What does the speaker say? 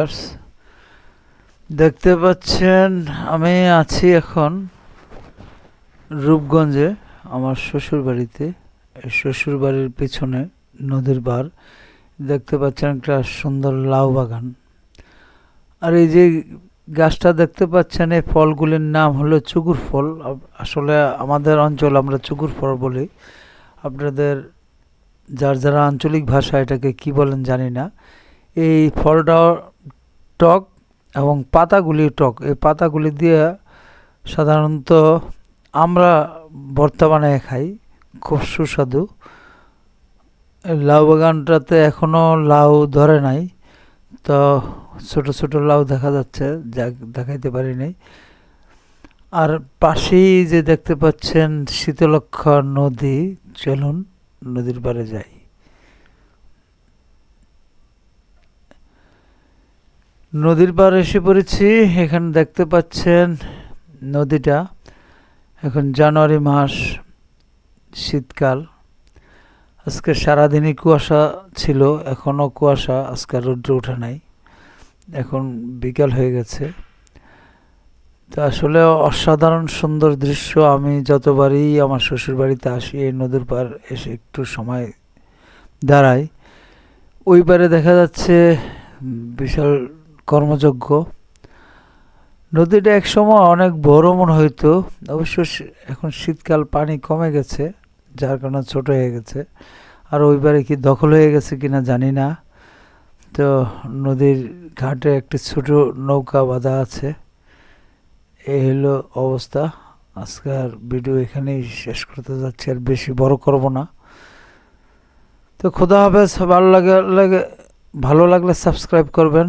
Viewers, দেখতে পাচ্ছেন আমি আছি এখন রূপগঞ্জে আমার শ্বশুর বাড়িতে। শ্বশুর বাড়ির পিছনে নদীর পার দেখতে পাচ্ছেন একটা সুন্দর লাউ বাগান। আর এই যে গাছটা দেখতে পাচ্ছেন, এই ফলগুলির নাম হলো চুকুর ফল। আসলে আমাদের অঞ্চল আমরা চুকুর ফল বলি, আপনাদের যার যারা আঞ্চলিক ভাষা এটাকে কি বলেন জানি না। এই ফলটা টক এবং পাতাগুলি টক। এই পাতাগুলি দিয়ে সাধারণত আমরা ভর্তা বানিয়ে খাই, খুব সুস্বাদু। এই লাউ বাগানটাতে এখনও লাউ ধরে নাই, তো ছোট ছোট লাউ দেখা যাচ্ছে, যা দেখাইতে পারি নাই। আর পাশেই যে দেখতে পাচ্ছেন শীতলক্ষ্যা নদী, চলুন নদীর পাড়ে যাই। নদীর পাড়ে এসে পড়েছি। এখানে দেখতে পাচ্ছেন নদীটা, এখন জানুয়ারি মাস, শীতকাল। আজকে সারাদিনই কুয়াশা ছিল, এখনও কুয়াশা, আজকে রৌদ্র ওঠে নাই, এখন বিকাল হয়ে গেছে। তো আসলে অসাধারণ সুন্দর দৃশ্য। আমি যতবারই আমার শ্বশুর বাড়িতে আসি এই নদীর পার এসে একটু সময় দাঁড়াই। ওই পারে দেখা যাচ্ছে বিশাল কর্মযজ্ঞ। নদীটা একসময় অনেক বড় মনে হইতো, অবশ্য এখন শীতকাল পানি কমে গেছে, যার কারণে ছোট হয়ে গেছে। আর ওই পারে কি দখল হয়ে গেছে কিনা জানি না। তো নদীর ঘাটে একটি ছোট নৌকা বাঁধা আছে। এই হলো অবস্থা। আজকের ভিডিও এখানেই শেষ করতে যাচ্ছি, আর বেশি বড় করব না। তো খোদা হাফেজ। ভালো লাগলে সাবস্ক্রাইব করবেন।